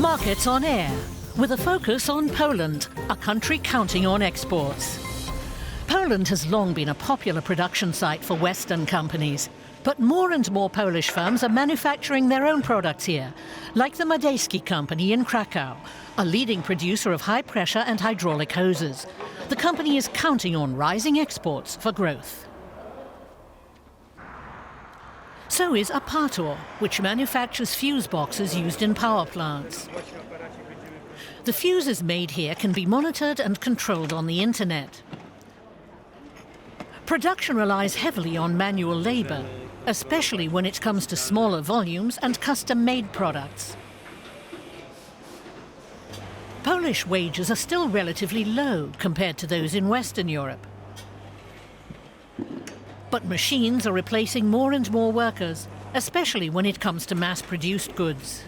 Markets on air, with a focus on Poland, a country counting on exports. Poland has long been a popular production site for Western companies, but more and more Polish firms are manufacturing their own products here, like the Madejski company in Krakow, a leading producer of high-pressure and hydraulic hoses. The company is counting on rising exports for growth. So is Apator, which manufactures fuse boxes used in power plants. The fuses made here can be monitored and controlled on the internet. Production relies heavily on manual labor, especially when it comes to smaller volumes and custom-made products. Polish wages are still relatively low compared to those in Western Europe. But machines are replacing more and more workers, especially when it comes to mass-produced goods.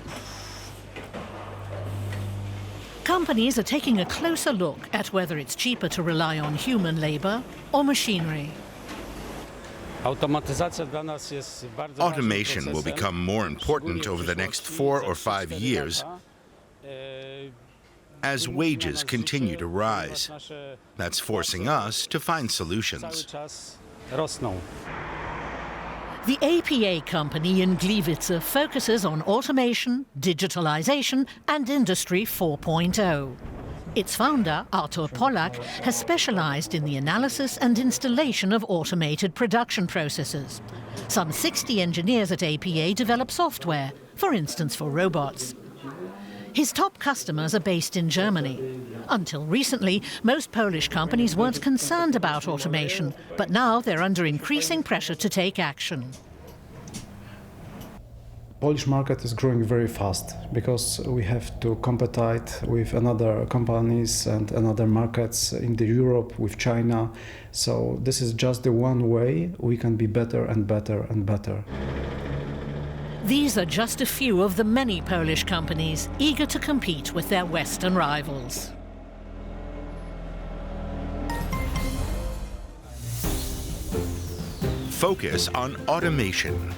Companies are taking a closer look at whether it's cheaper to rely on human labor or machinery. Automation will become more important over the next 4 or 5 years as wages continue to rise. That's forcing us to find solutions. The APA company in Gliwice focuses on automation, digitalisation and Industry 4.0. Its founder, Artur Polak, has specialised in the analysis and installation of automated production processes. Some 60 engineers at APA develop software, for instance for robots. His top customers are based in Germany. Until recently, most Polish companies weren't concerned about automation, but now they're under increasing pressure to take action. Polish market is growing very fast because we have to compete with another companies and another markets in the Europe with China. So this is just the one way we can be better and better and better. These are just a few of the many Polish companies eager to compete with their Western rivals. Focus on automation.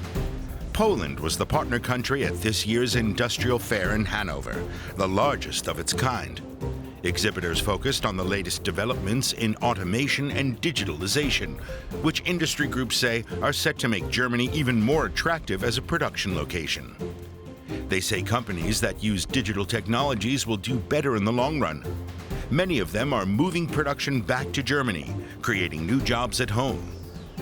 Poland was the partner country at this year's industrial fair in Hannover, the largest of its kind. Exhibitors focused on the latest developments in automation and digitalization, which industry groups say are set to make Germany even more attractive as a production location. They say companies that use digital technologies will do better in the long run. Many of them are moving production back to Germany, creating new jobs at home.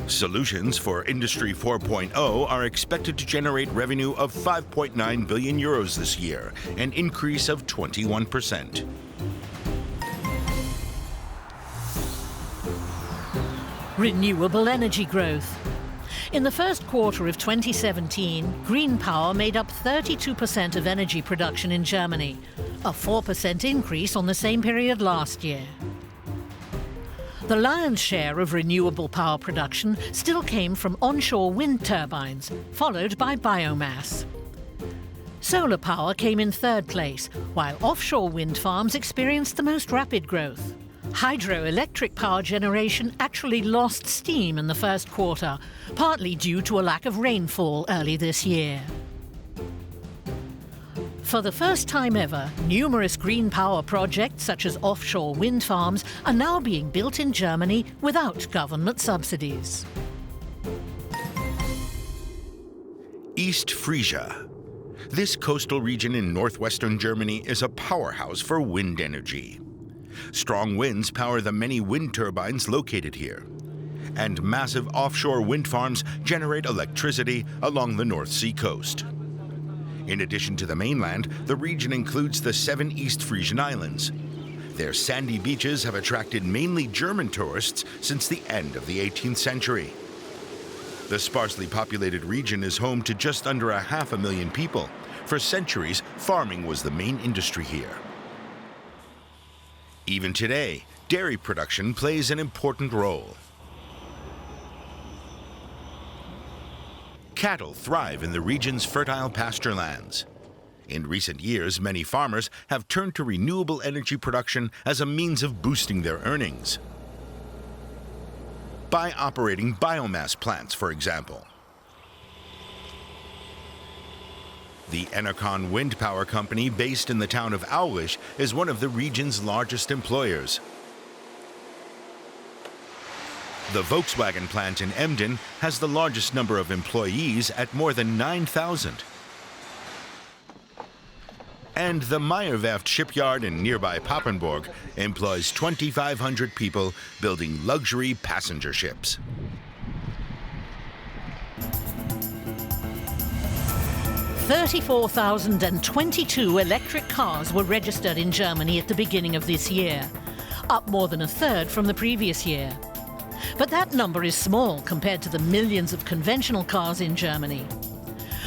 Solutions for Industry 4.0 are expected to generate revenue of 5.9 billion euros this year, an increase of 21%. Renewable energy growth. In the first quarter of 2017, green power made up 32% of energy production in Germany, a 4% increase on the same period last year. The lion's share of renewable power production still came from onshore wind turbines, followed by biomass. Solar power came in third place, while offshore wind farms experienced the most rapid growth. Hydroelectric power generation actually lost steam in the first quarter, partly due to a lack of rainfall early this year. For the first time ever, numerous green power projects such as offshore wind farms are now being built in Germany without government subsidies. East Frisia. This coastal region in northwestern Germany is a powerhouse for wind energy. Strong winds power the many wind turbines located here, and massive offshore wind farms generate electricity along the North Sea coast. In addition to the mainland, the region includes the 7 East Frisian islands. Their sandy beaches have attracted mainly German tourists since the end of the 18th century. The sparsely populated region is home to just under 500,000 people. For centuries, farming was the main industry here. Even today, dairy production plays an important role. Cattle thrive in the region's fertile pasture lands. In recent years, many farmers have turned to renewable energy production as a means of boosting their earnings. By operating biomass plants, for example. The Enercon wind power company, based in the town of Aulich, is one of the region's largest employers. The Volkswagen plant in Emden has the largest number of employees at more than 9,000. And the Meyerwerft shipyard in nearby Papenburg employs 2,500 people building luxury passenger ships. "34,022 electric cars were registered in Germany at the beginning of this year, up more than a third from the previous year. But that number is small compared to the millions of conventional cars in Germany.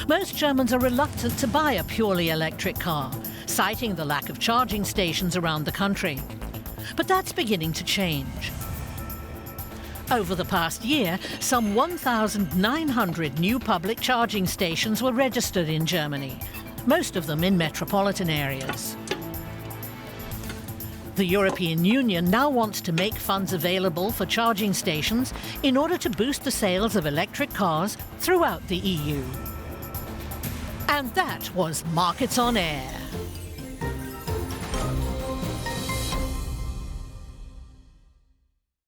Most Germans are reluctant to buy a purely electric car, citing the lack of charging stations around the country. But that's beginning to change. Over the past year, some 1,900 new public charging stations were registered in Germany, most of them in metropolitan areas. The European Union now wants to make funds available for charging stations in order to boost the sales of electric cars throughout the EU. And that was Markets on Air.